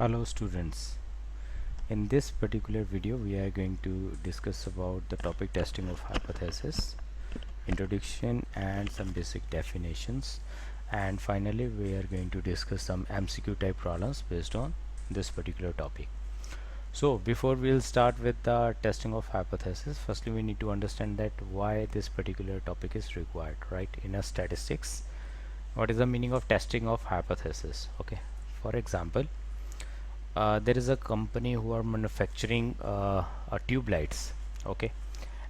Hello students, in this particular video we are going to discuss about the topic testing of hypothesis, introduction and some basic definitions, and finally we are going to discuss some MCQ type problems based on this particular topic. So before we'll start with the testing of hypothesis, firstly we need to understand that why this particular topic is required, right? In a statistics, what is the meaning of testing of hypothesis? Okay, for example, there is a company who are manufacturing tube lights, okay,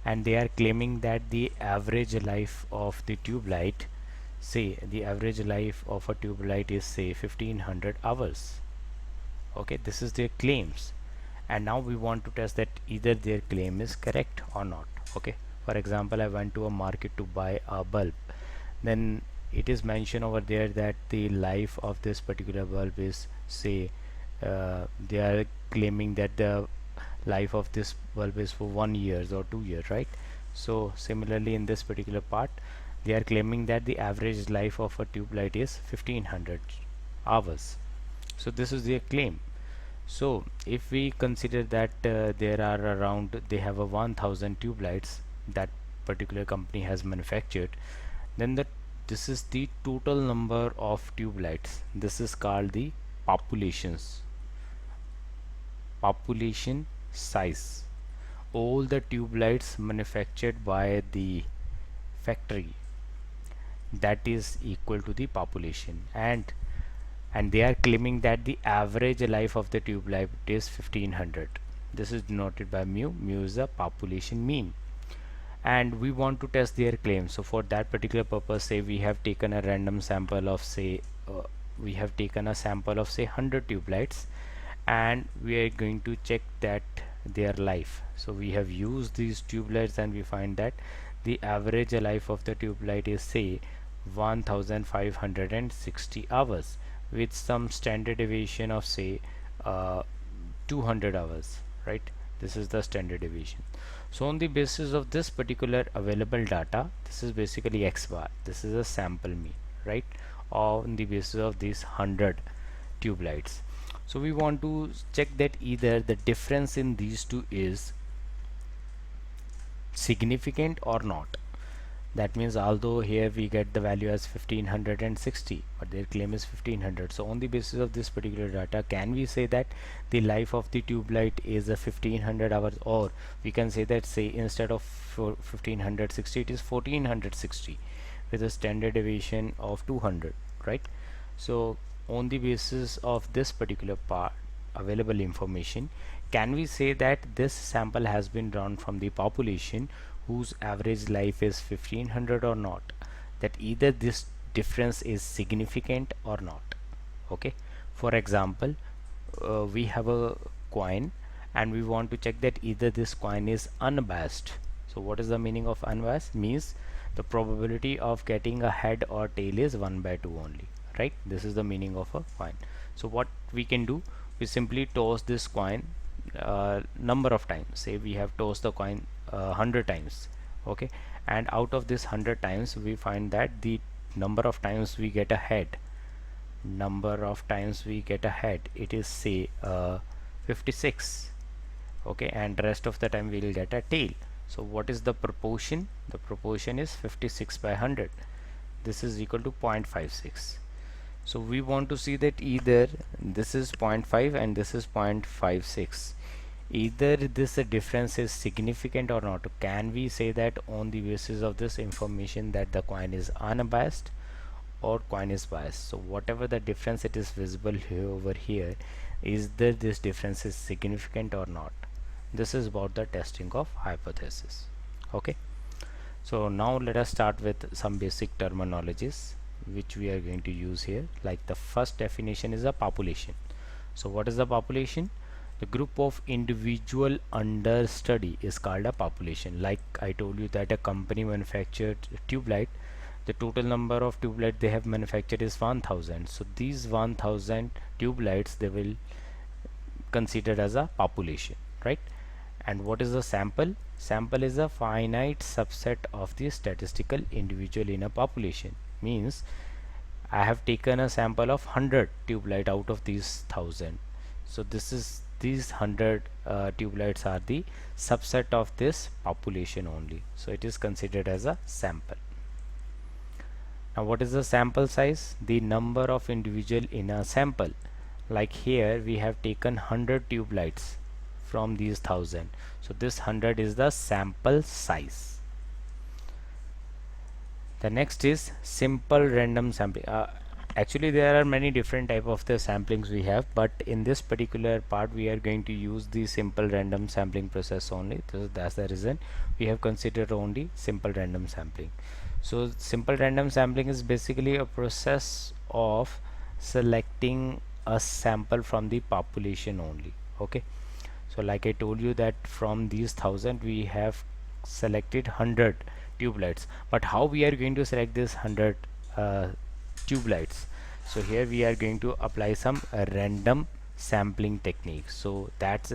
and they are claiming that the average life of the tube light, say the average life of a tube light is say 1500 hours. Okay, this is their claims, and now we want to test that either their claim is correct or not. Okay, for example, I went to a market to buy a bulb, then it is mentioned over there that the life of this particular bulb is say they are claiming that the life of this bulb is for 1 year or 2 years, right? So similarly in this particular part they are claiming that the average life of a tube light is 1500 hours. So this is their claim. So if we consider that there are around, they have a 1000 tube lights that particular company has manufactured, then this is the total number of tube lights. This is called the population size. All the tube lights manufactured by the factory, that is equal to the population, and they are claiming that the average life of the tube light is 1500. This is denoted by mu is the population mean, and we want to test their claim. So for that particular purpose, say we have taken a random sample of say we have taken a sample of say 100 tube lights, and we are going to check that their life. So we have used these tube lights and we find that the average life of the tube light is say 1560 hours with some standard deviation of say 200 hours, right? This is the standard deviation. So on the basis of this particular available data, this is basically x bar, this is a sample mean, right, on the basis of these 100 tube lights. So we want to check that either the difference in these two is significant or not. That means although here we get the value as 1560, but their claim is 1500. So on the basis of this particular data, can we say that the life of the tube light is a 1500 hours, or we can say that say instead of 1560 it is 1460 with a standard deviation of 200, right? So on the basis of this particular part available information, can we say that this sample has been drawn from the population whose average life is 1500 or not, that either this difference is significant or not? Okay, for example, we have a coin and we want to check that either this coin is unbiased. So what is the meaning of unbiased? Means the probability of getting a head or tail is 1/2 only, right? This is the meaning of a coin. So what we can do, we simply toss this coin number of times. Say we have tossed the coin 100 times, okay, and out of this 100 times we find that the number of times we get a head, it is say 56, okay, and rest of the time we will get a tail. So what is the proportion? The proportion is 56 by 100. This is equal to 0.56. So we want to see that either this is 0.5 and this is 0.56, either this difference is significant or not. Can we say that on the basis of this information that the coin is unbiased or coin is biased? So whatever the difference it is visible here over here, is that this difference is significant or not? This is about the testing of hypothesis. Okay, so now let us start with some basic terminologies which we are going to use here. Like the first definition is a population. So what is the population? The group of individual under study is called a population. Like I told you that a company manufactured tube light, the total number of tube light they have manufactured is 1000. So these 1000 tube lights they will considered as a population, right? And what is the sample? Sample is a finite subset of the statistical individual in a population. Means I have taken a sample of 100 tube light out of these 1000. So these 100 tube lights are the subset of this population only, so it is considered as a sample. Now what is the sample size? The number of individual in a sample. Like here we have taken 100 tube lights from these 1000, so this 100 is the sample size. The next is simple random sampling. Actually there are many different type of the samplings we have, but in this particular part we are going to use the simple random sampling process only. So that's the reason we have considered only simple random sampling. So simple random sampling is basically a process of selecting a sample from the population only. Okay, so like I told you that from these 1000 we have selected 100 tube lights, but how we are going to select this 100 tube lights? So here we are going to apply some random sampling technique. So that's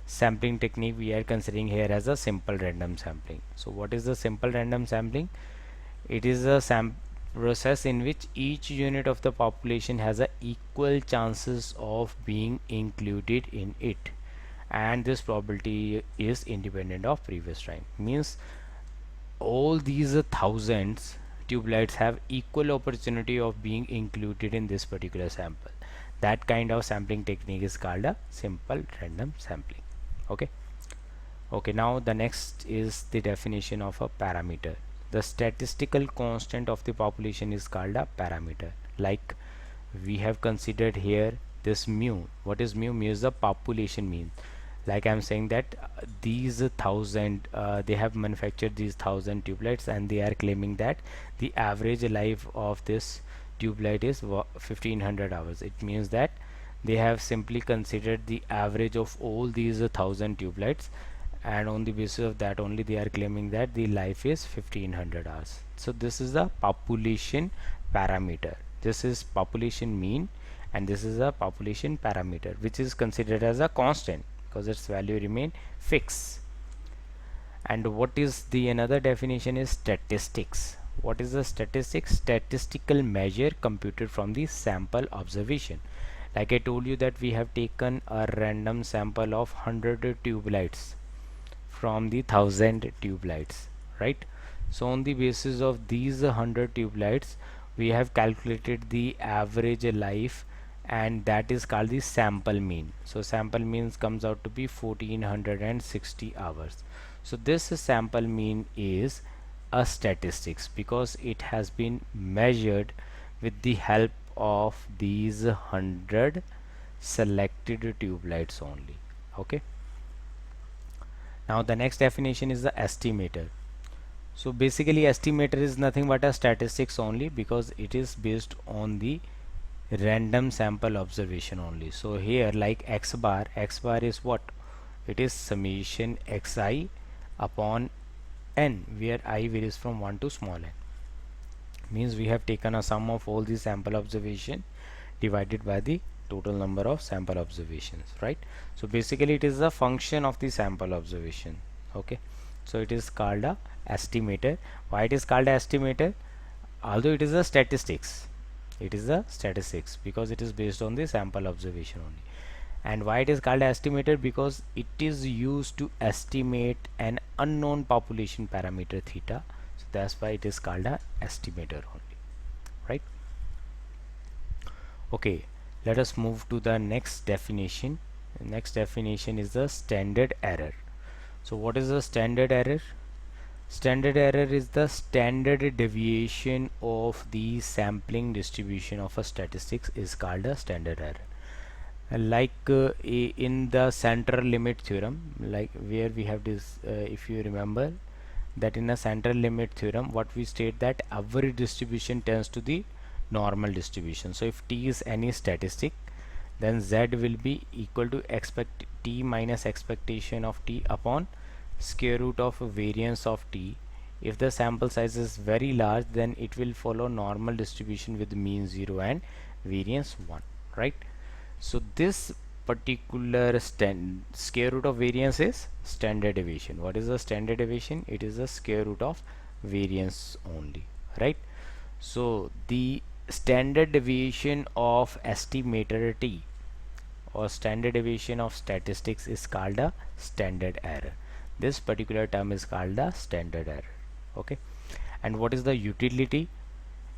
sampling technique we are considering here as a simple random sampling. So what is the simple random sampling? It is a process in which each unit of the population has a equal chances of being included in it, and this probability is independent of previous time. Means all these thousands tube lights have equal opportunity of being included in this particular sample. That kind of sampling technique is called a simple random sampling. Okay. Okay, now the next is the definition of a parameter. The statistical constant of the population is called a parameter. Like we have considered here this mu. What is mu? Mu is the population mean. Like I'm saying that these 1000 they have manufactured these 1000 tube lights, and they are claiming that the average life of this tube light is 1500 hours. It means that they have simply considered the average of all these 1000 tube lights, and on the basis of that only they are claiming that the life is 1500 hours. So this is the population parameter. This is population mean, and this is a population parameter which is considered as a constant because its value remain fixed. And what is the another definition is statistics. What is the statistics? Statistical measure computed from the sample observation. Like I told you that we have taken a random sample of 100 tube lights from the 1000 tube lights, right? So on the basis of these 100 tube lights we have calculated the average life, and that is called the sample mean. So sample means comes out to be 1460 hours. So this sample mean is a statistics because it has been measured with the help of these 100 selected tube lights only. Okay, now the next definition is the estimator. So basically estimator is nothing but a statistics only because it is based on the random sample observation only. So here like x bar is what? It is summation xi upon n, where I varies from 1 to small n. Means we have taken a sum of all the sample observation divided by the total number of sample observations, right? So basically it is a function of the sample observation. Okay, so it is called a estimator. Why it is called a estimator? Although it is a statistics, it is a statistics because it is based on the sample observation only. And why it is called estimator? Because it is used to estimate an unknown population parameter theta. So that's why it is called a estimator only, right? Okay, let us move to the next definition. The next definition is the standard error. So what is the standard error? Standard error is the standard deviation of the sampling distribution of a statistics is called a standard error. Like in the central limit theorem, like where we have this, if you remember that in a central limit theorem what we state that average distribution tends to the normal distribution. So if t is any statistic, then z will be equal to expect t minus expectation of t upon square root of variance of t. If the sample size is very large, then it will follow normal distribution with mean 0 and variance 1, right? So this particular square root of variance is standard deviation. What is the standard deviation? It is the square root of variance only, right? So the standard deviation of estimator t or standard deviation of statistics is called a standard error. This particular term is called the standard error. Okay, and what is the utility?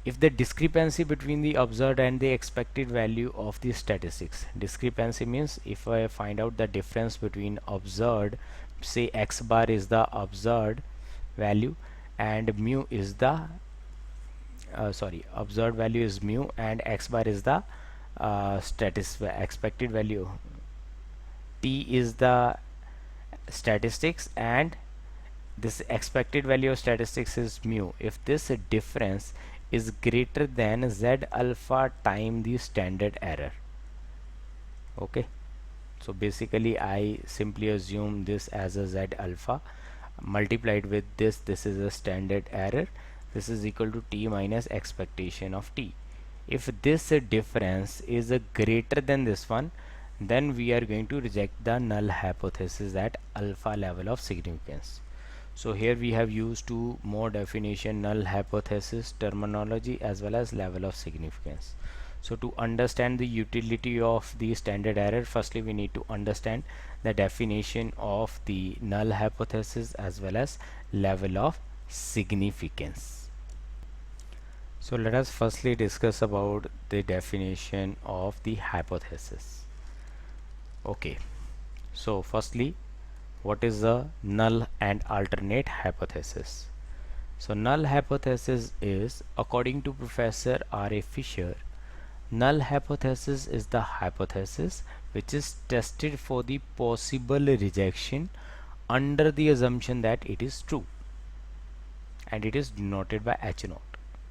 If the discrepancy between the observed and the expected value of the statistics, discrepancy means if I find out the difference between observed, say x bar is the observed value and mu is the observed value is mu and x bar is the expected value, t is the statistics and this expected value of statistics is mu. If this difference is greater than z alpha time the standard error, okay, so basically I simply assume this as a z alpha multiplied with this is a standard error, this is equal to t minus expectation of t. If this difference is greater than this one, then we are going to reject the null hypothesis at alpha level of significance. So here we have used two more definition, null hypothesis terminology as well as level of significance. So to understand the utility of the standard error, firstly we need to understand the definition of the null hypothesis as well as level of significance. So let us firstly discuss about the definition of the hypothesis. Okay, so firstly, what is the null and alternate hypothesis? So null hypothesis is, according to Professor R.A. Fisher, null hypothesis is the hypothesis which is tested for the possible rejection under the assumption that it is true, and it is denoted by H0.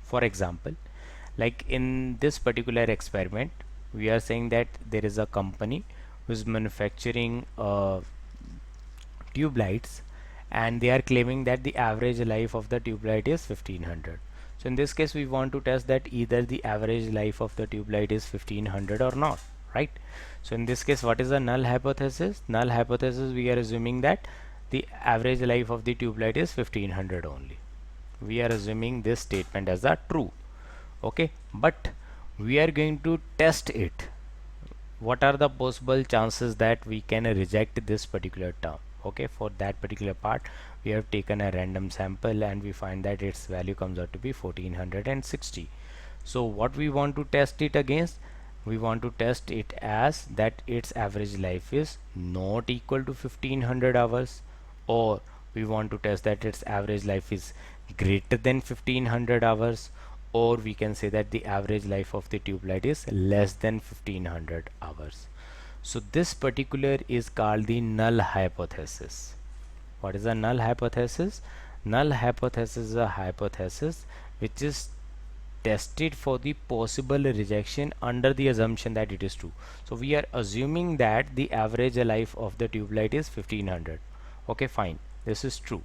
For example, like in this particular experiment, we are saying that there is a company who is manufacturing tube lights, and they are claiming that the average life of the tube light is 1500. So in this case we want to test that either the average life of the tube light is 1500 or not, right? So in this case, what is the null hypothesis? Null hypothesis, we are assuming that the average life of the tube light is 1500 only. We are assuming this statement as a true. Okay, but we are going to test it. What are the possible chances that we can reject this particular term? Okay, for that particular part we have taken a random sample and we find that its value comes out to be 1460. So what we want to test it against? We want to test it as that its average life is not equal to 1500 hours, or we want to test that its average life is greater than 1500 hours, or we can say that the average life of the tube light is less than 1500 hours. So this particular is called the null hypothesis. What is a null hypothesis? Null hypothesis is a hypothesis which is tested for the possible rejection under the assumption that it is true. So we are assuming that the average life of the tube light is 1500. Okay, fine, this is true.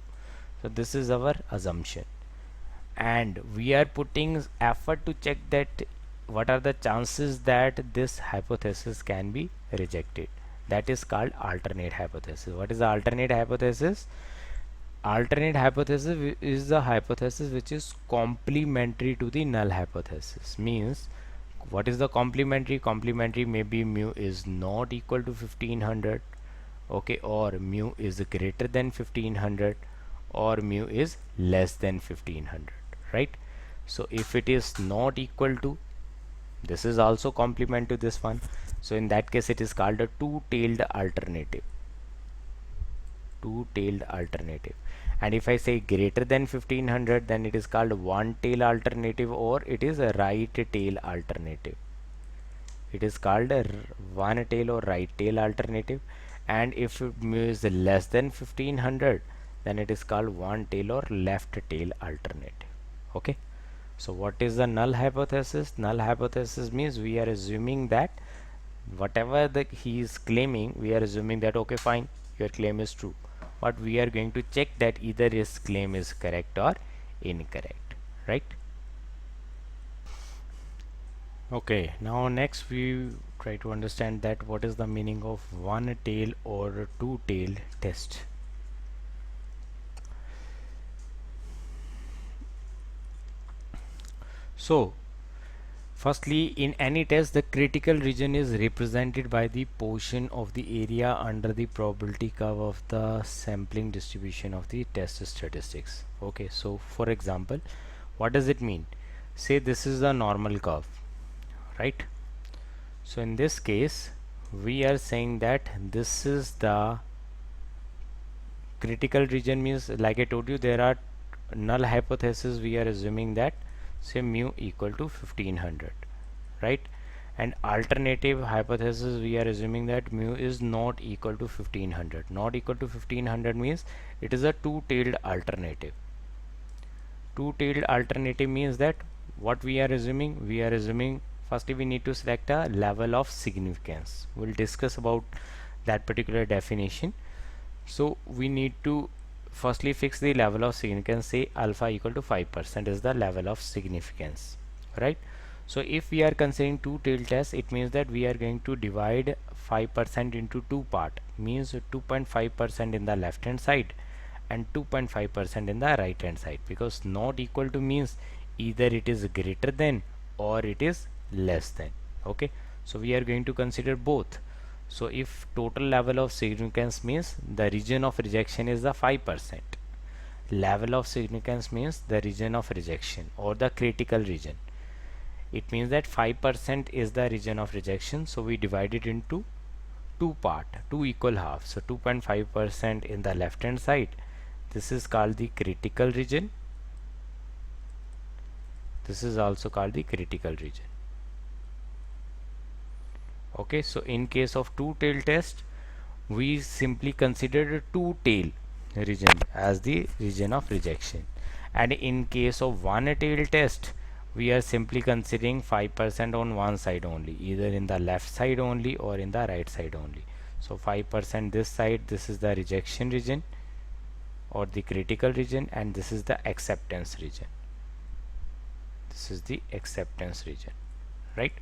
So this is our assumption, and we are putting effort to check that what are the chances that this hypothesis can be rejected. That is called alternate hypothesis. What is the alternate hypothesis? Alternate hypothesis is the hypothesis which is complementary to the null hypothesis. Means, what is the complementary? Complementary may be mu is not equal to 1500, okay, or mu is greater than 1500, or mu is less than 1500, right? So if it is not equal to, this is also complement to this one, so in that case it is called a two-tailed alternative. Two-tailed alternative. And if I say greater than 1500, then it is called one-tail alternative, or it is a right-tail alternative. It is called a one-tail or right-tail alternative. And if mu is less than 1500, then it is called one-tail or left-tail alternative. Okay. So what is the null hypothesis? Null hypothesis means we are assuming that whatever that he is claiming, we are assuming that okay, fine, your claim is true, but we are going to check that either his claim is correct or incorrect, right? Okay, now next we try to understand that what is the meaning of one tail or two tail test. So Firstly, in any test, the critical region is represented by the portion of the area under the probability curve of the sampling distribution of the test statistics. Okay, so for example, what does it mean? Say this is the normal curve, right? So in this case, we are saying that this is the critical region. Means, like I told you, there are null hypothesis. We are assuming that say mu equal to 1500, right? And alternative hypothesis, we are assuming that mu is not equal to 1500. Not equal to 1500 means it is a two-tailed alternative. Two-tailed alternative means that what we are assuming? We are assuming firstly we need to select a level of significance. We'll discuss about that particular definition. So we need to firstly fix the level of significance. Say alpha equal to 5% is the level of significance, right? So if we are considering two-tailed test, it means that we are going to divide 5% into two part, means 2.5% in the left hand side and 2.5% in the right hand side, because not equal to means either it is greater than or it is less than. Okay, so we are going to consider both. So if total level of significance means the region of rejection is the 5%, level of significance means the region of rejection or the critical region, it means that 5% is the region of rejection. So we divide it into two part, two equal half. So 2.5% in the left hand side, this is called the critical region. This is also called the critical region. Okay, so in case of two-tail test, we simply consider two-tail region as the region of rejection, and in case of one-tail test, we are simply considering 5% on one side only, either in the left side only or in the right side only. So 5% this side, this is the rejection region or the critical region, and this is the acceptance region. This is the acceptance region, right?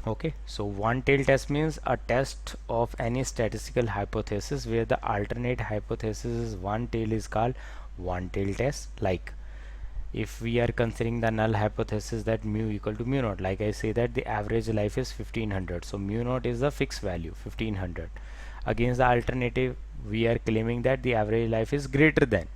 Okay, so one tail test means a test of any statistical hypothesis where the alternate hypothesis is one tail is called one tail test. Like if we are considering the null hypothesis that mu equal to mu naught, like I say that the average life is 1500, so mu naught is the fixed value 1500. Against the alternative, we are claiming that the average life is greater than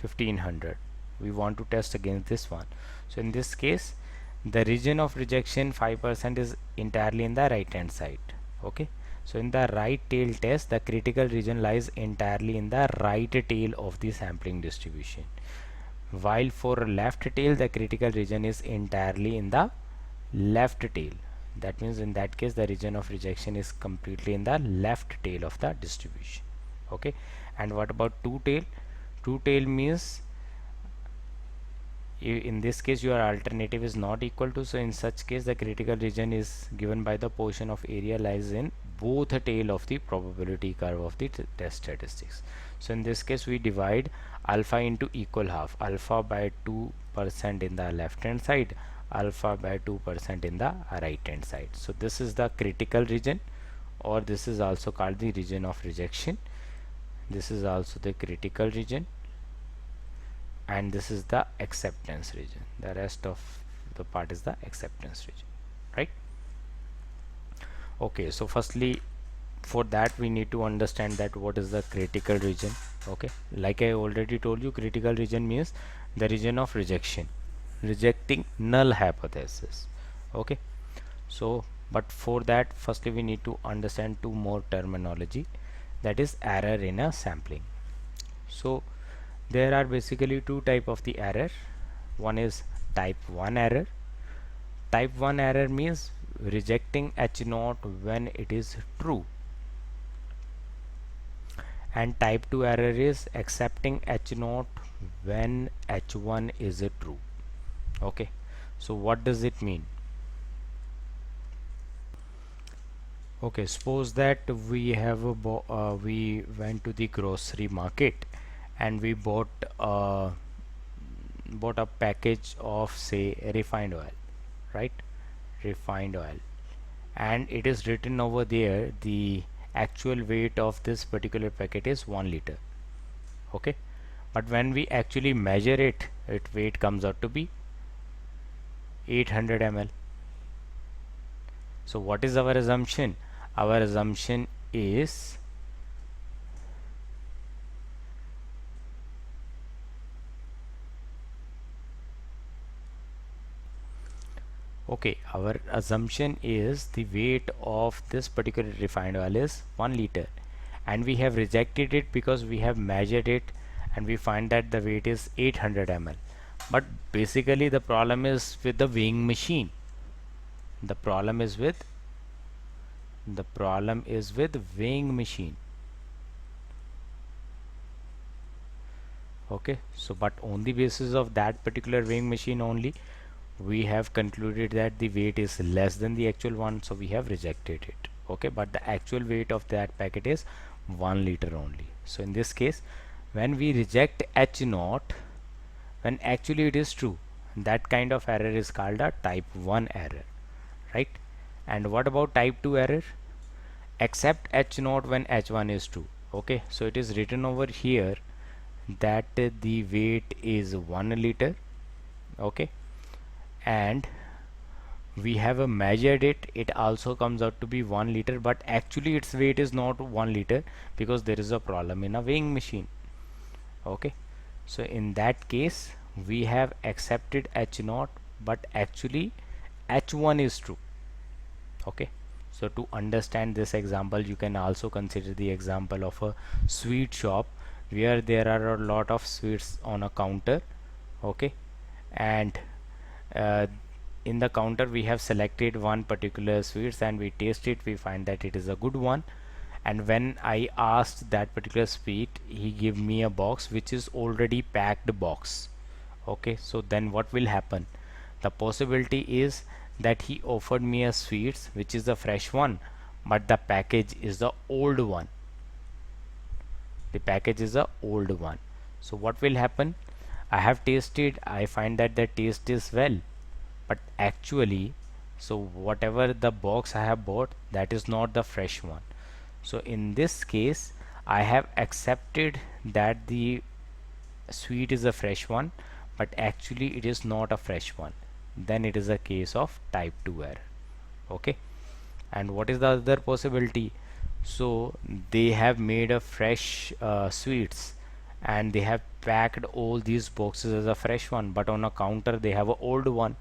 1500. We want to test against this one. So in this case, the region of rejection 5% is entirely in the right hand side. Okay, so in the right tail test, the critical region lies entirely in the right tail of the sampling distribution, while for left tail the critical region is entirely in the left tail. That means in that case the region of rejection is completely in the left tail of the distribution. Okay, and what about two tail? Two tail means in this case your alternative is not equal to, so in such case the critical region is given by the portion of area lies in both the tail of the probability curve of the test statistics. So in this case we divide alpha into equal half, alpha by 2% in the left hand side, alpha by 2% in the right hand side. So this is the critical region, or this is also called the region of rejection. This is also the critical region, and this is the acceptance region. The rest of the part is the acceptance region, right? Okay, so firstly for that we need to understand that what is the critical region. Okay, like I already told you, critical region means the region of rejection, rejecting null hypothesis. Okay, so but for that firstly we need to understand two more terminology, that is error in a sampling. So there are basically two type of the error. One is type 1 error. Type 1 error means rejecting h0 when it is true, and type 2 error is accepting h0 when h1 is true. Okay, so what does it mean? Okay, suppose that we have a we went to the grocery market and we bought a package of say refined oil, right? Refined oil, and it is written over there the actual weight of this particular packet is 1 liter. Okay, but when we actually measure it, its weight comes out to be 800 ml. So what is our assumption? Our assumption is okay, our assumption is the weight of this particular refined oil is 1 liter, and we have rejected it because we have measured it and we find that the weight is 800 ml. But basically the problem is with the weighing machine. The problem is with weighing machine. Okay, so but on the basis of that particular weighing machine only, we have concluded that the weight is less than the actual one, so we have rejected it. Okay, but the actual weight of that packet is 1 liter only. So in this case, when we reject H naught when actually it is true, that kind of error is called a type 1 error, right? And what about type 2 error? Accept H naught when H1 is true. Okay, so it is written over here that the weight is 1 liter. Okay, and we have measured it also comes out to be 1 liter, but actually its weight is not 1 liter because there is a problem in a weighing machine. Okay, so in that case we have accepted H naught, but actually H1 is true. Okay, so to understand this example, you can also consider the example of a sweet shop where there are a lot of sweets on a counter. Okay, and uh, in the counter we have selected one particular sweets and we taste it, we find that it is a good one, and when I asked that particular sweet, he gave me a box which is already packed box. Okay, so then what will happen? The possibility is that he offered me a sweets which is the fresh one, but the package is the old one. The package is the old one. So what will happen? I have tasted, I find that the taste is well, but actually, so whatever the box I have bought, that is not the fresh one. So in this case, I have accepted that the sweet is a fresh one, but actually it is not a fresh one. Then it is a case of type 2 error. Okay, and what is the other possibility? So they have made a fresh sweets and they have packed all these boxes as a fresh one, but on a counter they have an old one.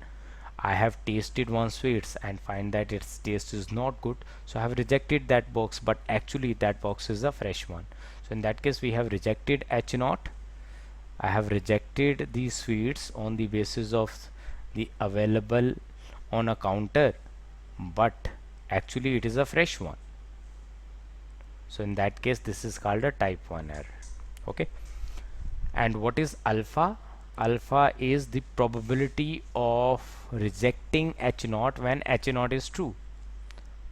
I have tasted one sweets and find that its taste is not good, so I have rejected that box, but actually that box is a fresh one. So in that case we have rejected H naught. I have rejected these sweets on the basis of the available on a counter, but actually it is a fresh one. So in that case this is called a type 1 error. Okay, and what is alpha? Alpha is the probability of rejecting H naught when H naught is true.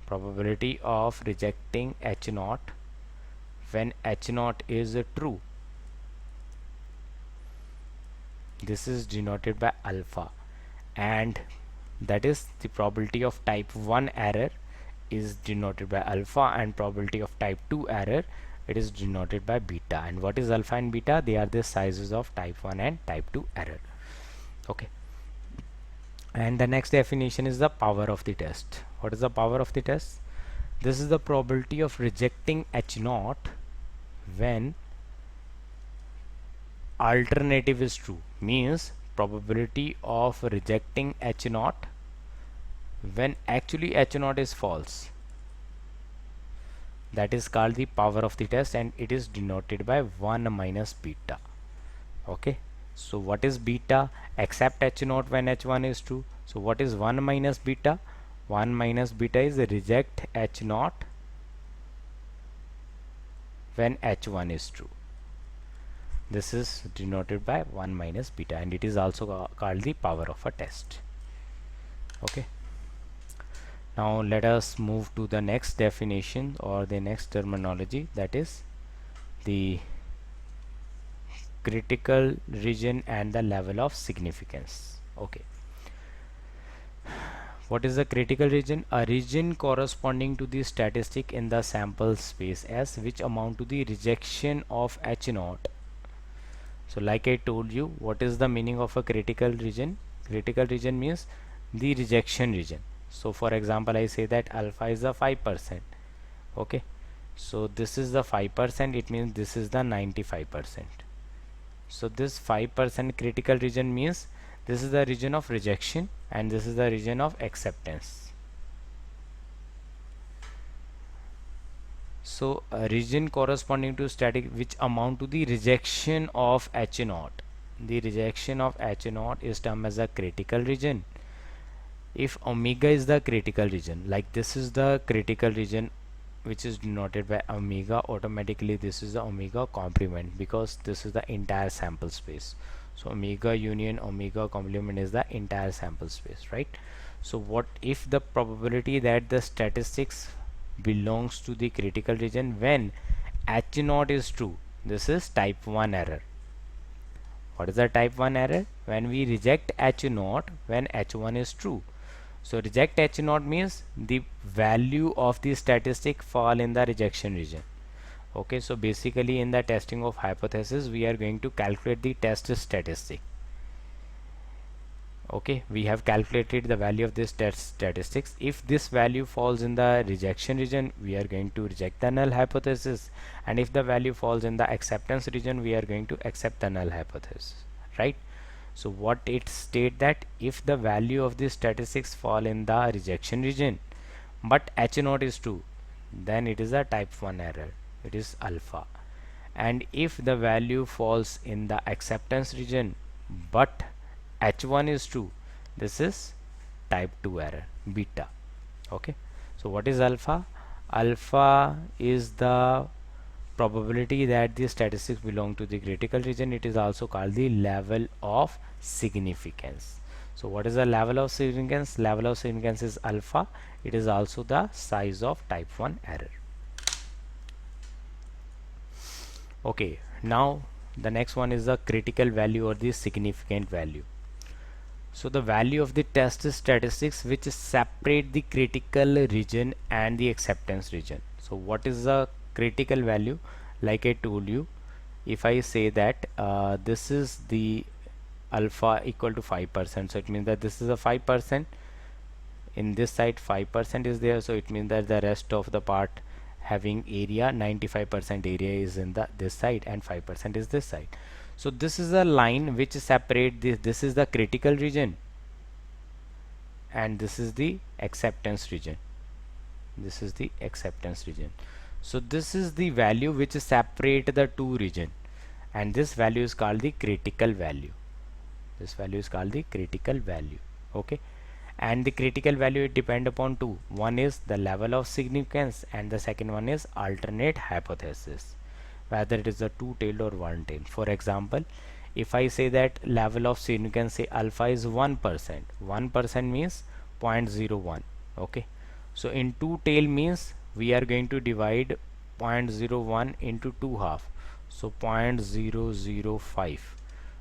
Probability of rejecting H naught when H naught is true. This is denoted by alpha, and that is the probability of type 1 error is denoted by alpha, and probability of type 2 error, it is denoted by beta. And what is alpha and beta? They are the sizes of type 1 and type 2 error. Okay, and the next definition is the power of the test. What is the power of the test? This is the probability of rejecting H naught when alternative is true, means probability of rejecting H naught when actually H naught is false. That is called the power of the test, and it is denoted by 1 minus beta. Okay, so what is beta? Accept H naught when H1 is true. So what is 1 minus beta? 1 minus beta is reject H naught when H1 is true. This is denoted by 1 minus beta, and it is also called the power of a test. Okay, now let us move to the next definition or the next terminology, that is the critical region and the level of significance. Okay, what is the critical region? A region corresponding to the statistic in the sample space S which amount to the rejection of H naught. So like I told you, what is the meaning of a critical region? Critical region means the rejection region. So for example, I say that alpha is the 5%. Okay, so this is the 5%, it means this is the 95%. So this 5% critical region means this is the region of rejection and this is the region of acceptance. So a region corresponding to static which amount to the rejection of H naught. The rejection of H naught is termed as a critical region. If omega is the critical region, like this is the critical region which is denoted by omega, automatically this is the omega complement because this is the entire sample space. So omega union omega complement is the entire sample space, right? So what if the probability that the statistics belongs to the critical region when H naught is true? This is type 1 error. What is the type 1 error? When we reject H naught when H1 is true. So reject H naught means the value of the statistic fall in the rejection region. Okay, so basically in the testing of hypothesis we are going to calculate the test statistic. Okay, we have calculated the value of this test statistics. If this value falls in the rejection region, we are going to reject the null hypothesis, and if the value falls in the acceptance region, we are going to accept the null hypothesis, right? So what it state that if the value of the statistics fall in the rejection region but H naught is true, then it is a type 1 error, it is alpha. And if the value falls in the acceptance region but H1 is true, this is type 2 error, beta. Okay, so what is alpha? Alpha is the probability that the statistics belong to the critical region. It is also called the level of significance. So what is the level of significance? Level of significance is alpha. It is also the size of type 1 error. Okay, now the next one is the critical value or the significant value. So the value of the test statistics which separate the critical region and the acceptance region. So what is the critical value? Like I told you, if I say that this is the alpha equal to 5%, so it means that this is a 5%. In this side 5% is there, so it means that the rest of the part having area, 95% area is in the this side and 5% is this side. So this is a line which separate this is the critical region and this is the acceptance region. This is the acceptance region. So this is the value which separate the two region, and this value is called the critical value. This value is called the critical value. Okay, and the critical value it depend upon two. One is the level of significance and the second one is alternate hypothesis, whether it is a two-tailed or one-tailed. For example, if I say that level of significance, say alpha is 1%, 1% means 0.01. okay, so in two-tail means we are going to divide 0.01 into two half, so 0.005.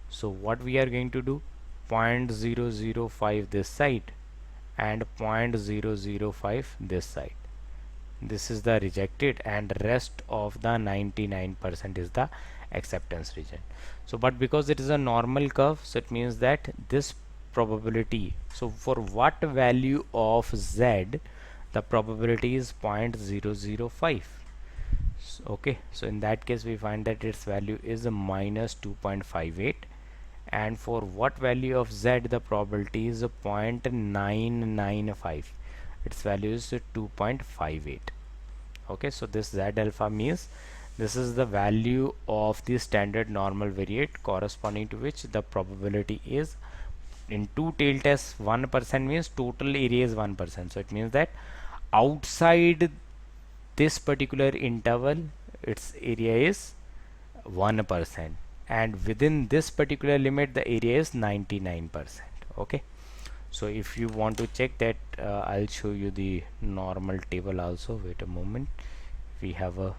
so what we are going to do, 0.005 this side and 0.005 this side. This is the rejected and rest of the 99% is the acceptance region. So but because it is a normal curve, so it means that this probability, so for what value of z the probability is 0.005. Okay, so in that case we find that its value is a minus 2.58, and for what value of z the probability is a 0.995, its value is 2.58. okay, so this z alpha means this is the value of the standard normal variate corresponding to which the probability is in two tail test 1% means total area is 1%, so it means that outside this particular interval its area is 1%, and within this particular limit the area is 99%. okay, so if you want to check that, I'll show you the normal table also. Wait a moment, we have a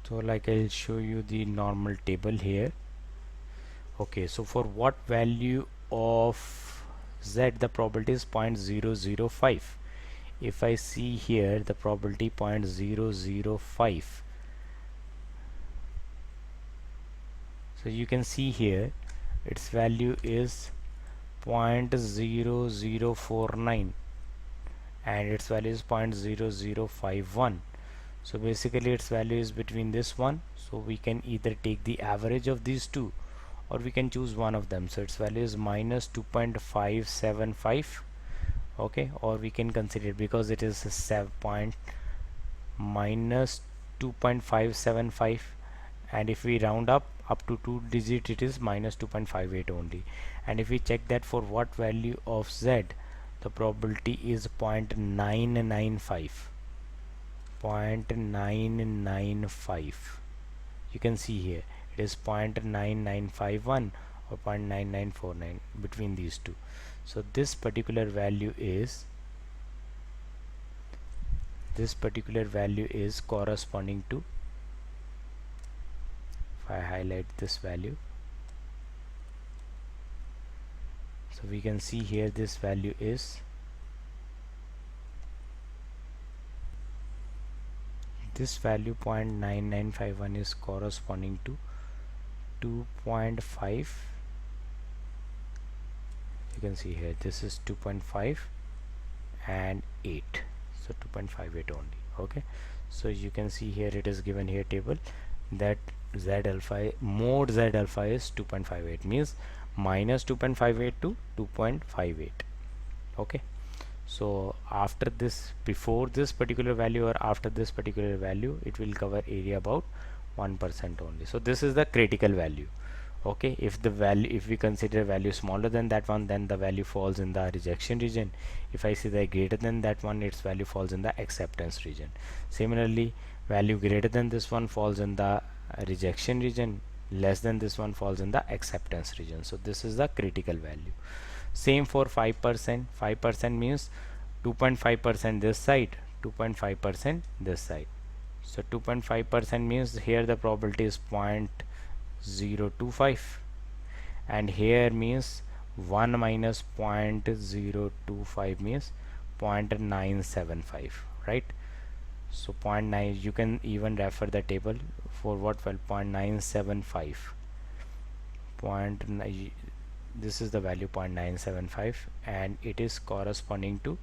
so like I'll show you the normal table here. okay, so for what value of z the probability is 0.005, if I see here the probability 0.005, so you can see here its value is 0.0049 and its value is 0.0051. so basically its value is between this one, so we can either take the average of these two or we can choose one of them. So its value is minus 2.575. okay, or we can consider it because it is a 7 point minus 2.575, and if we round up to 2 digit, it is minus 2.58 only. And if we check that for what value of z, the probability is 0.995. 0.995. you can see here it is 0.9951 or 0.9949 between these two. So this particular value is corresponding to, if I highlight this value, so we can see here this value is this value 0.9951 is corresponding to 2.5. you can see here this is 2.5 and 8, so 2.58 only. okay, so you can see here it is given here table that z alpha mod z alpha is 2.58, means minus 2.58 to 2.58. okay, so after this, before this particular value or after this particular value, it will cover area about 1% only. So this is the critical value. okay, if we consider value smaller than that one, then the value falls in the rejection region. If I say that greater than that one, its value falls in the acceptance region. Similarly, value greater than this one falls in the rejection region, less than this one falls in the acceptance region. So this is the critical value. Same for 5%. 5% means 2.5% this side, 2.5% this side. So 2.5% means here the probability is 0.025, and here means 1 minus 0.025 means 0.975, right? So 0.9, you can even refer the table for what, well, 0.975. This is the value 0.975, and it is corresponding to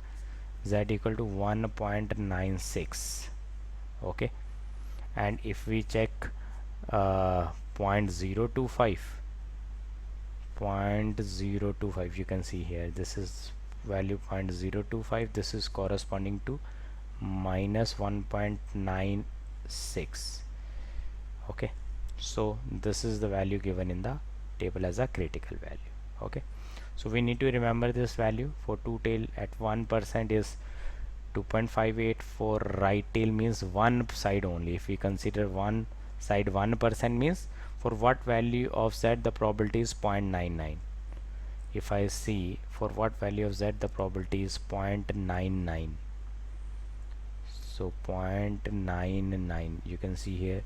z equal to 1.96. okay, and if we check 0.025, you can see here this is value 0.025, this is corresponding to minus 1.96. okay, so this is the value given in the table as a critical value. okay, so we need to remember this value. For two tail at 1% is 2.58, for right tail means one side only. If we consider one side 1% means for what value of z the probability is 0.99. if I see for what value of z the probability is 0.99, so 0.99, you can see here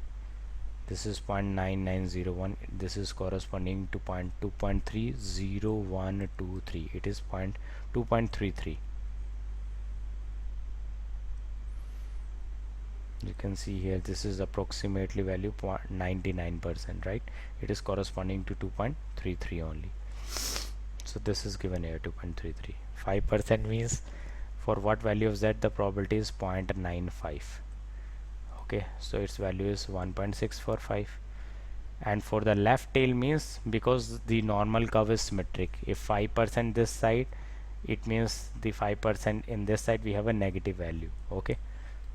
this is 0.9901, this is corresponding to 2.30123, it is 2.33. you can see here this is approximately value 0.99%, right? It is corresponding to 2.33 only. So this is given here 2.33. 5% means for what value of z the probability is 0.95. okay, so its value is 1.645. and for the left tail means, because the normal curve is symmetric, if 5% this side, it means the 5% in this side we have a negative value. okay,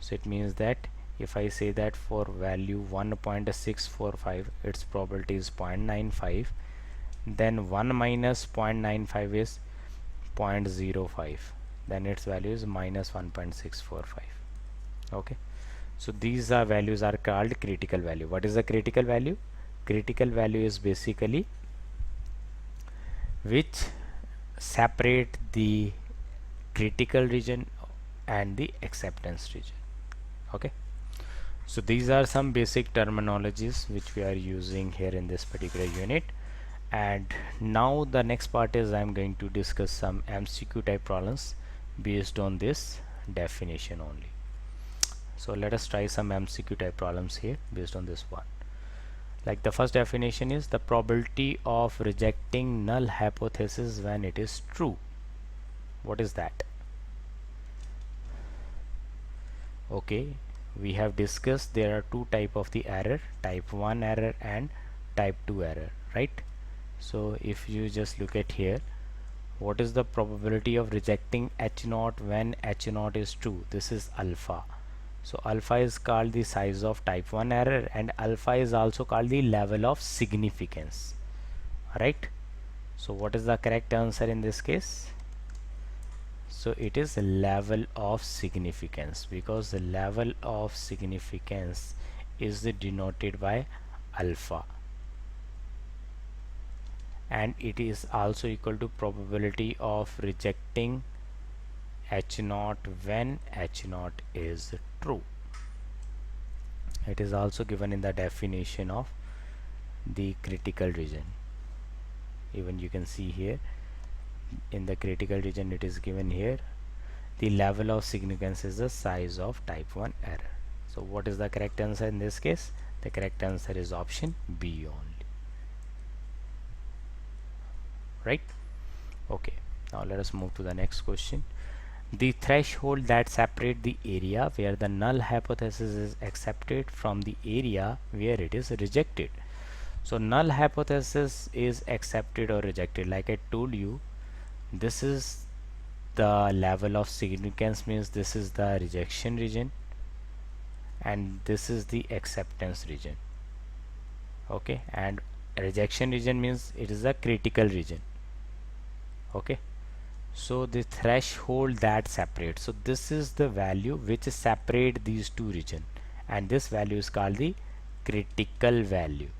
so it means that if I say that for value 1.645 its probability is 0.95, then 1 minus 0.95 is 0.05, then its value is minus 1.645. okay, so these are values are called critical value. What is the critical value? Critical value is basically which separate the critical region and the acceptance region. okay, so these are some basic terminologies which we are using here in this particular unit. And now the next part is I'm going to discuss some MCQ type problems based on this definition only. So let us try some MCQ type problems here based on this one. Like the first definition is the probability of rejecting null hypothesis when it is true. What is that? Okay, we have discussed there are two type of the error, type 1 error and type 2 error, right? So if you just look at here, what is the probability of rejecting h0 when h0 is true? This is alpha. So alpha is called the size of type 1 error, and alpha is also called the level of significance, right? So what is the correct answer in this case? So it is a level of significance, because the level of significance is denoted by alpha, and it is also equal to probability of rejecting h0 when h0 is true. It is also given in the definition of the critical region. Even you can see here in the critical region it is given here, the level of significance is the size of type 1 error. So what is the correct answer in this case? The correct answer is option B only, right? Okay, now let us move to the next question. The threshold that separates the area where the null hypothesis is accepted from the area where it is rejected. So null hypothesis is accepted or rejected, like I told you, this is the level of significance, means this is the rejection region and this is the acceptance region. Okay, and rejection region means it is a critical region. Okay, so the threshold that separates, so this is the value which separate these two regions, and this value is called the critical value,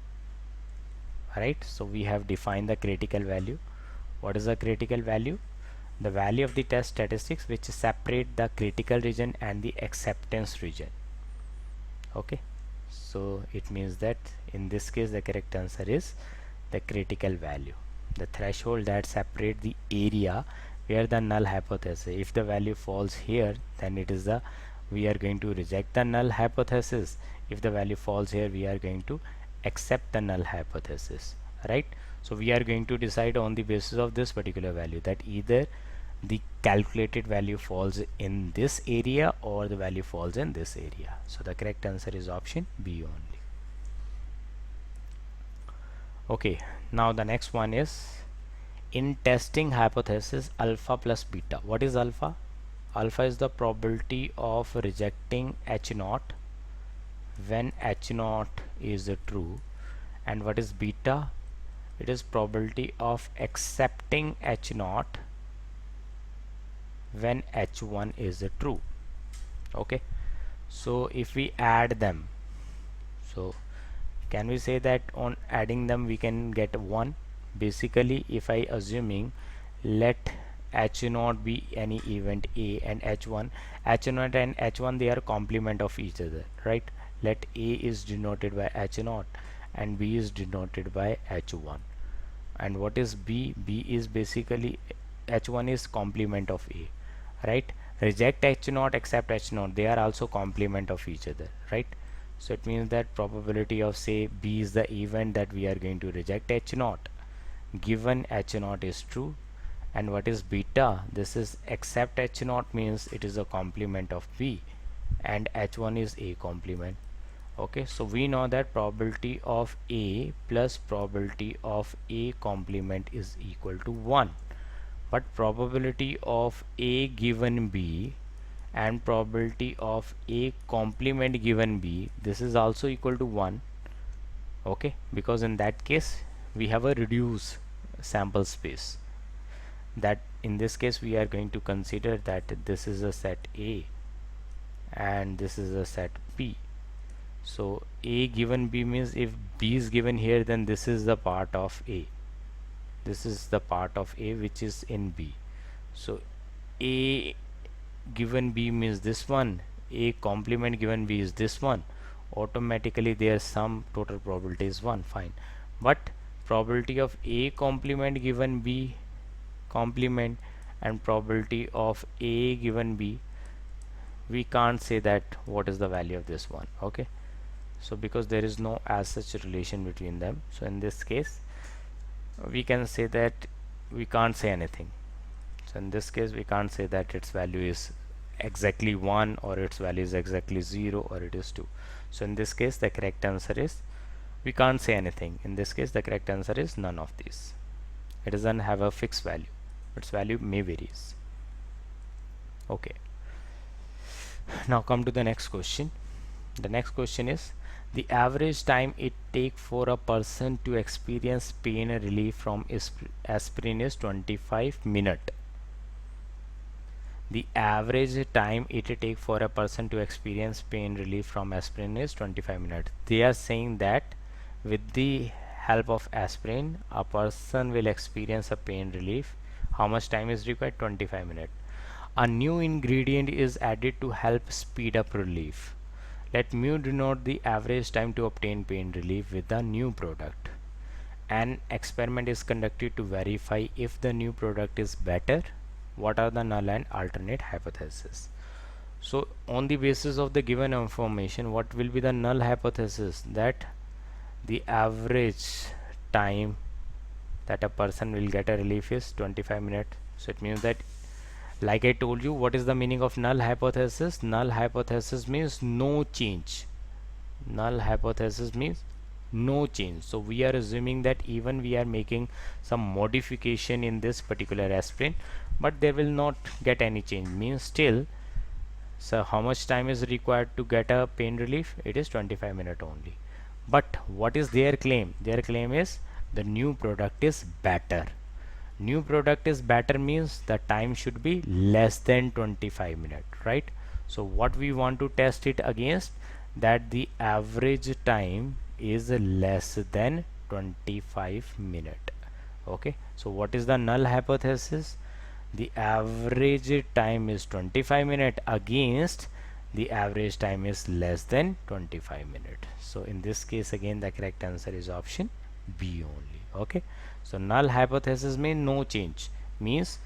right? So we have defined the critical value. What is the critical value? The value of the test statistics which separate the critical region and the acceptance region. Okay, so it means that in this case the correct answer is the critical value, the threshold that separate the area where the null hypothesis, if the value falls here, then it is the, we are going to reject the null hypothesis. If the value falls here, we are going to accept the null hypothesis, right? So we are going to decide on the basis of this particular value that either the calculated value falls in this area or the value falls in this area. So the correct answer is option B only. Okay, now the next one is, in testing hypothesis alpha plus beta. What is alpha? Alpha is the probability of rejecting h0 when h0 is true, and what is beta? It is probability of accepting h0 when h1 is true. Okay, so if we add them, so can we say that on adding them we can get 1? Basically, if I assuming let h0 be any event a and h1 and h1 they are complement of each other, right? Let a is denoted by h0 and b is denoted by h1. And what is b? B is basically h1 is complement of a, right? Reject h0, accept h0, they are also complement of each other, right? So it means that probability of, say, b is the event that we are going to reject h0 given h0 is true. And what is beta? This is accept h0, means it is a complement of b, and h1 is a complement. Okay, so we know that probability of a plus probability of a complement is equal to 1, but probability of a given b and probability of a complement given b, this is also equal to 1. Okay, because in that case we have a reduced sample space, that in this case we are going to consider that this is a set A and this is a set B. So A given B means if B is given here, then this is the part of A, this is the part of A which is in B. So A given B means this one, A complement given B is this one. Automatically their sum total probability is 1, fine. But probability of A complement given B complement and probability of A given B, we can't say that what is the value of this one. Okay, so because there is no as such relation between them, so in this case we can say that we can't say anything. So in this case we can't say that its value is exactly 1 or its value is exactly 0 or it is 2. So in this case the correct answer is, we can't say anything. In this case the correct answer is none of these. It doesn't have a fixed value, its value may varies. Okay, now come to the next question. The next question is, the average time it take for a person to experience pain relief from aspirin is 25 minutes. The average time it take for a person to experience pain relief from aspirin is 25 minutes. They are saying that with the help of aspirin a person will experience a pain relief. How much time is required? 25 minutes. A new ingredient is added to help speed up relief. Let mu denote the average time to obtain pain relief with the new product. An experiment is conducted to verify if the new product is better. What are the null and alternate hypotheses? So on the basis of the given information, what will be the null hypothesis? That the average time that a person will get a relief is 25 minutes. So it means that, like I told you, what is the meaning of null hypothesis? Null hypothesis means no change. Null hypothesis means no change. So we are assuming that even we are making some modification in this particular aspirin, but there will not get any change, means still. So how much time is required to get a pain relief? It is 25 minutes only. But what is their claim? Their claim is the new product is better. New product is better means the time should be less than 25 minutes, right? So what we want to test it against, that the average time is less than 25 minutes. Okay, so what is the null hypothesis? The average time is 25 minutes against the average time is less than 25 minutes. So in this case again the correct answer is option B only. Okay, so null hypothesis means no change, means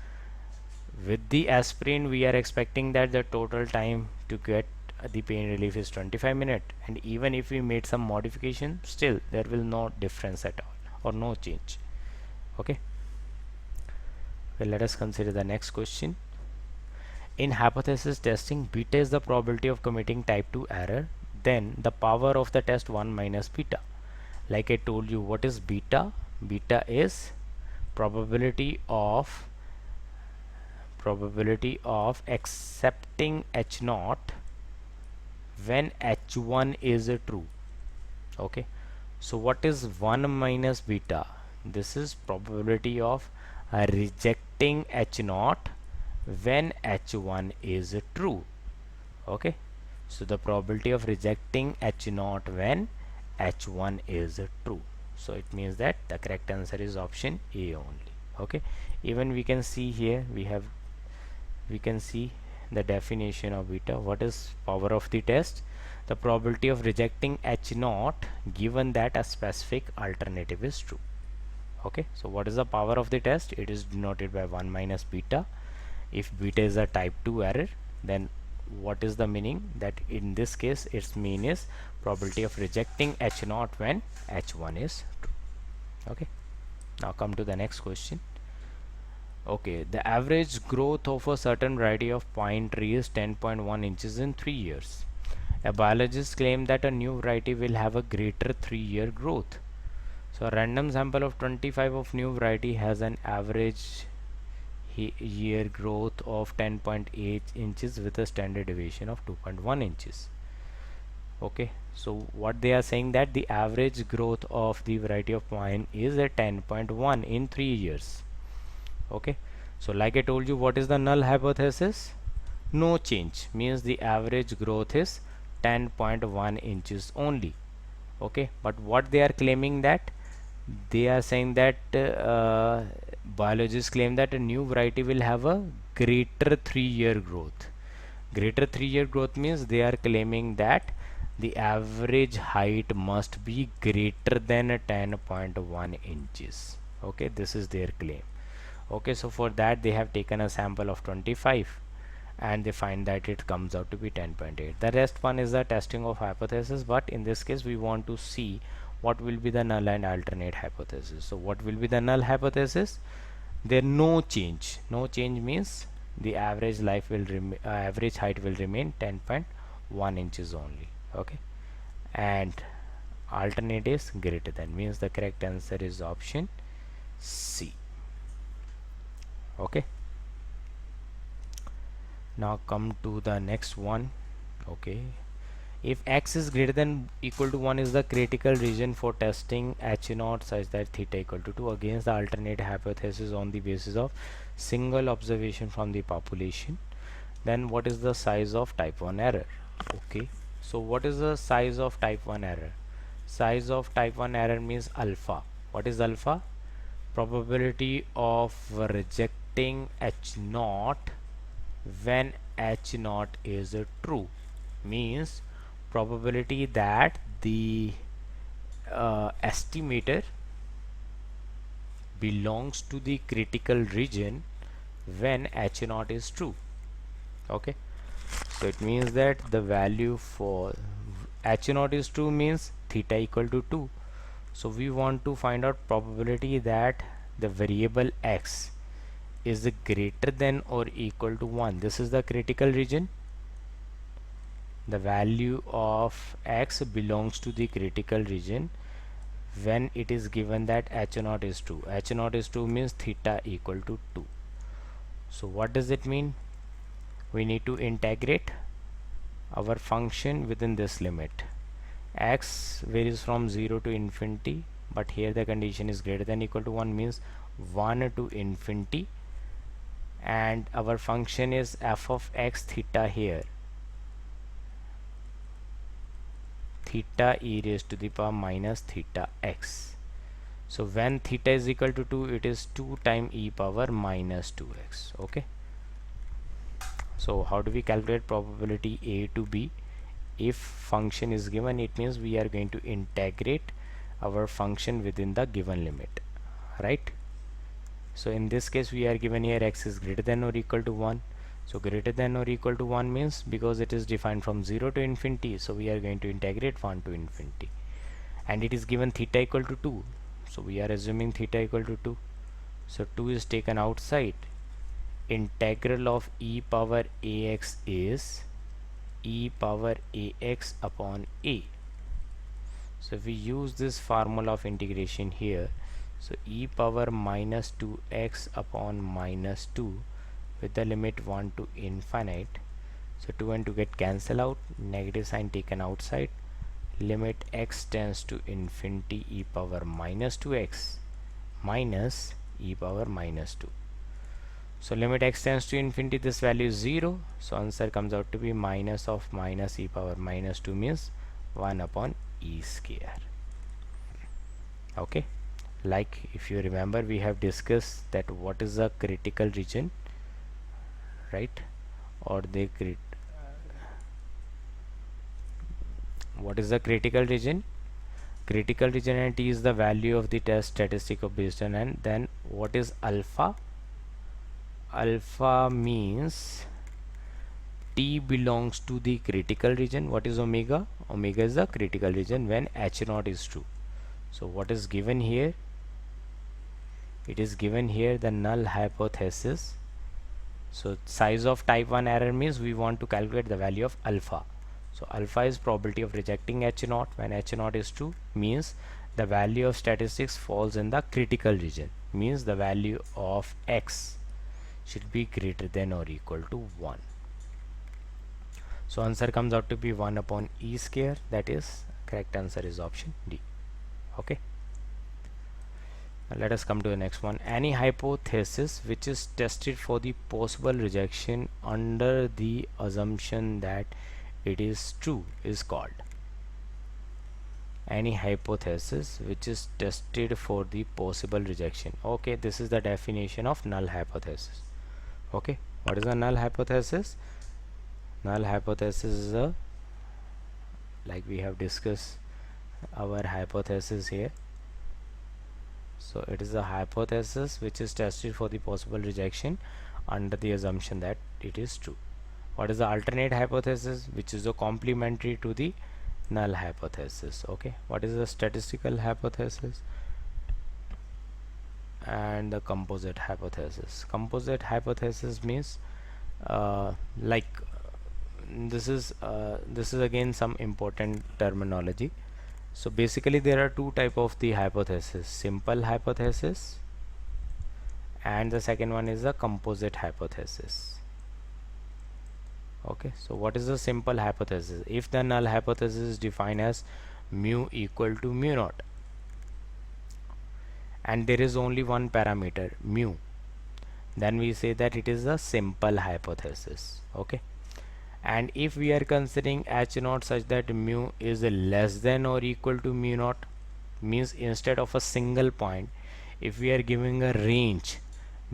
with the aspirin we are expecting that the total time to get the pain relief is 25 minutes, and even if we made some modification, still there will no difference at all or no change. Okay, well, let us consider the next question. In hypothesis testing, beta is the probability of committing type 2 error, then the power of the test 1 minus beta. Like I told you, what is beta? Beta is probability of accepting H0 when H1 is true. Okay, so what is 1 minus beta? This is probability of rejecting H0 when H1 is true. Okay, so the probability of rejecting H0 when H1 is true. So it means that the correct answer is option A only. Okay, even we can see here, we can see the definition of beta. What is power of the test? The probability of rejecting H0 given that a specific alternative is true. Okay, so what is the power of the test? It is denoted by 1 minus beta. If beta is a type 2 error, then what is the meaning? That in this case its mean is probability of rejecting H0 when H1 is true. Okay, now come to the next question. Okay, the average growth of a certain variety of pine tree is 10.1 inches in 3 years. A biologist claimed that a new variety will have a greater 3-year growth. So a random sample of 25 of new variety has an average year growth of 10.8 inches with a standard deviation of 2.1 inches. Okay, so what they are saying, that the average growth of the variety of pine is a 10.1 in 3 years. Okay, so like I told you, what is the null hypothesis? No change, means the average growth is 10.1 inches only. Okay, but what they are claiming, that they are saying that biologists claim that a new variety will have a greater 3-year growth. Greater 3-year growth means they are claiming that the average height must be greater than 10.1 inches. Okay, this is their claim. Okay, so for that they have taken a sample of 25 and they find that it comes out to be 10.8. The rest one is the testing of hypothesis, but in this case we want to see what will be the null and alternate hypothesis. So what will be the null hypothesis? There no change. No change means the average life will average height will remain 10.1 inches only. Okay, and alternate is greater than, means the correct answer is option C. Okay, now come to the next one. Okay, if x is greater than equal to 1 is the critical region for testing h naught such that theta equal to 2 against the alternate hypothesis on the basis of single observation from the population, then what is the size of type 1 error? Okay, so what is the size of type 1 error? Size of type 1 error means alpha. What is alpha? Probability of rejecting h naught when h naught is true, means probability that the estimator belongs to the critical region when h naught is true. Okay, so it means that the value for h naught is true means theta equal to 2. So we want to find out probability that the variable x is greater than or equal to 1. This is the critical region. The value of x belongs to the critical region when it is given that h naught is true. H naught is true means theta equal to 2. So what does it mean? We need to integrate our function within this limit. X varies from 0 to infinity, but here the condition is greater than equal to 1 means 1 to infinity, and our function is f of x theta here, theta e raised to the power minus theta x. So when theta is equal to 2, it is 2 times e power minus 2x. Okay, so how do we calculate probability a to b? If function is given, it means we are going to integrate our function within the given limit, right? So in this case we are given here x is greater than or equal to 1. So greater than or equal to 1 means, because it is defined from 0 to infinity, so we are going to integrate 1 to infinity, and it is given theta equal to 2, so we are assuming theta equal to 2. So 2 is taken outside. Integral of e power ax is e power ax upon a. So if we use this formula of integration here, so e power minus 2x upon minus 2 with the limit 1 to infinite. So 2 and 2 get cancelled out, negative sign taken outside, limit x tends to infinity e power minus 2x minus e power minus 2. So limit x tends to infinity, this value is 0, so answer comes out to be minus of minus e power minus 2 means 1 upon e square. Okay, like if you remember, we have discussed that what is the critical region, right? Or the what is the critical region? Critical region and t is the value of the test statistic of based on n. Then what is alpha? Alpha means t belongs to the critical region. What is omega? Omega is the critical region when h naught is true. So what is given here? It is given here the null hypothesis. So size of type 1 error means we want to calculate the value of alpha. So alpha is probability of rejecting h naught when h naught is true, means the value of statistics falls in the critical region, means the value of x should be greater than or equal to 1. So answer comes out to be 1 upon e square, that is correct answer is option D. Okay, now let us come to the next one. Any hypothesis which is tested for the possible rejection under the assumption that it is true is called. Any hypothesis which is tested for the possible rejection. Okay, this is the definition of null hypothesis. Okay, what is a null hypothesis? Null hypothesis is a, like we have discussed our hypothesis here. So it is a hypothesis which is tested for the possible rejection under the assumption that it is true. What is the alternate hypothesis, which is the complementary to the null hypothesis. Okay, what is the statistical hypothesis and the composite hypothesis? Composite hypothesis means like this is again some important terminology. So basically there are two type of the hypothesis: simple hypothesis, and the second one is the composite hypothesis. Okay, so what is the simple hypothesis? If the null hypothesis is defined as mu equal to mu naught and there is only one parameter mu, then we say that it is a simple hypothesis. Okay, and if we are considering h naught such that mu is less than or equal to mu naught, means instead of a single point, if we are giving a range,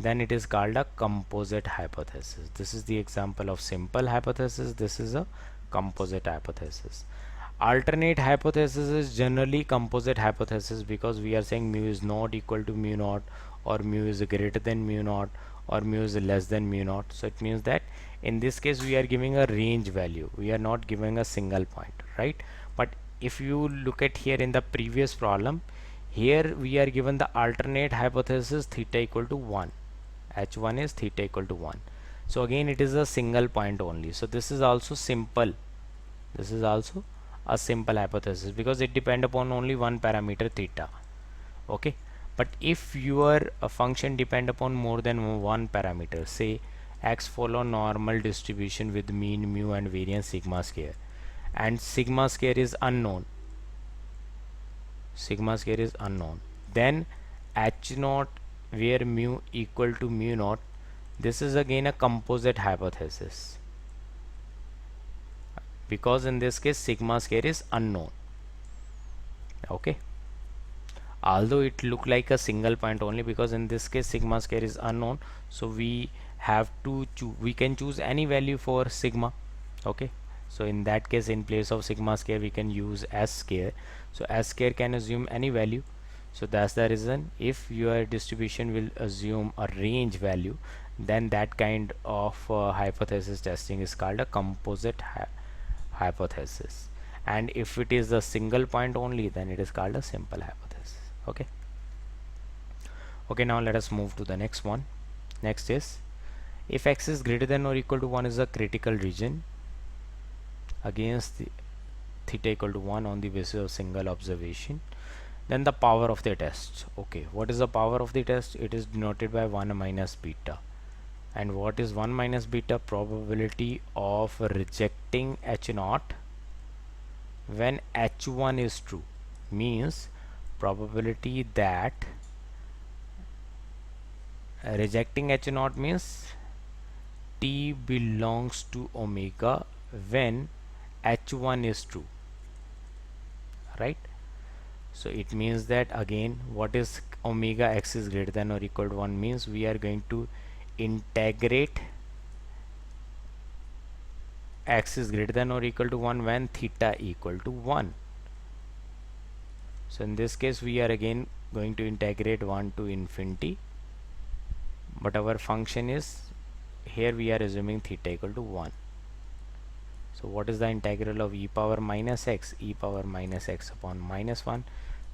then it is called a composite hypothesis. This is the example of simple hypothesis. This is a composite hypothesis. Alternate hypothesis is generally composite hypothesis because we are saying mu is not equal to mu naught, or mu is greater than mu naught, or mu is less than mu naught. So it means that in this case we are giving a range value, we are not giving a single point, right? But if you look at here in the previous problem, here we are given the alternate hypothesis theta equal to 1, h1 is theta equal to 1. So again it is a single point only. So this is also simple, this is also a simple hypothesis because it depends upon only one parameter theta. Okay, but if your function depend upon more than one parameter, say x follow normal distribution with mean mu and variance sigma square, and sigma square is unknown, then h naught where mu equal to mu naught, this is again a composite hypothesis because in this case sigma square is unknown. Okay, although it look like a single point only, because in this case sigma square is unknown, so we have to we can choose any value for sigma. Okay, so in that case in place of sigma square we can use s square. So s square can assume any value. So that's the reason if your distribution will assume a range value, then that kind of hypothesis testing is called a composite hypothesis, and if it is a single point only, then it is called a simple hypothesis. Okay, now let us move to the next one. Next is, if x is greater than or equal to 1 is a critical region against the theta equal to 1 on the basis of single observation, then the power of the test. Okay, what is the power of the test? It is denoted by 1 minus beta. And what is 1 minus beta? Probability of rejecting h naught when h1 is true, means probability that rejecting h naught means t belongs to omega when h1 is true, right? So it means that again, what is omega x is greater than or equal to 1 means we are going to integrate x is greater than or equal to 1 when theta equal to 1. So in this case we are again going to integrate 1 to infinity, but our function is, here we are assuming theta equal to 1. So what is the integral of e power minus x? E power minus x upon minus 1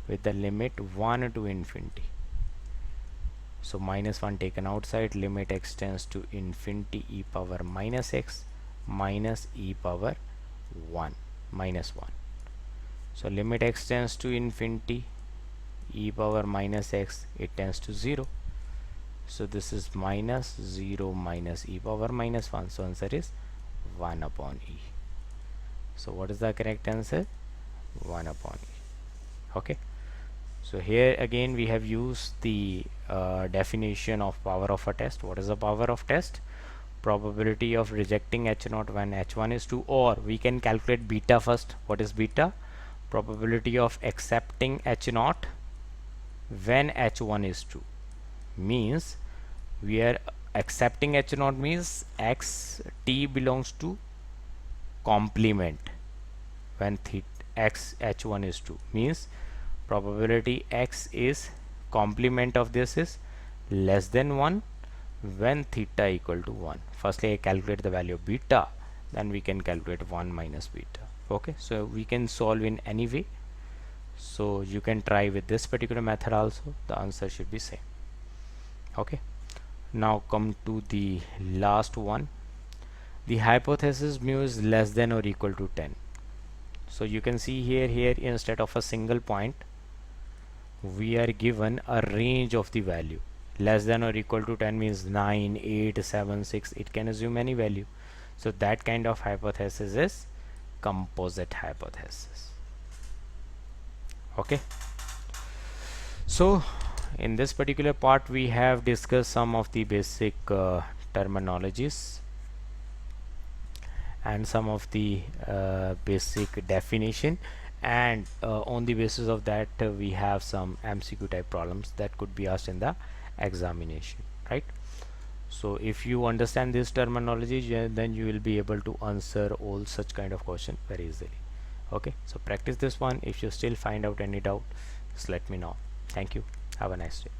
with the limit 1 to infinity. So minus 1 taken outside, limit x tends to infinity e power minus x minus e power 1 minus 1. So limit x tends to infinity, e power minus x, it tends to 0. So this is minus 0 minus e power minus 1. So answer is 1 upon e. So what is the correct answer? 1 upon e. Okay, so here again we have used the definition of power of a test. What is the power of test? Probability of rejecting h naught when h1 is 2, or we can calculate beta first. What is beta? Probability of accepting h naught when h1 is 2, means we are accepting h naught means x t belongs to complement when x h1 is 2, means probability x is complement of this is less than 1 when theta equal to 1. Firstly I calculate the value of beta, then we can calculate 1 minus beta. Okay, so we can solve in any way, so you can try with this particular method also, the answer should be same. Okay, now come to the last one. The hypothesis mu is less than or equal to 10. So you can see here instead of a single point we are given a range of the value. Less than or equal to 10 means 9, 8, 7, 6. It can assume any value. So that kind of hypothesis is composite hypothesis. Okay, so in this particular part we have discussed some of the basic terminologies and some of the basic definition, and on the basis of that we have some MCQ type problems that could be asked in the examination, right? So if you understand this terminology, then you will be able to answer all such kind of question very easily. Okay, so practice this one. If you still find out any doubt, just let me know. Thank you, have a nice day.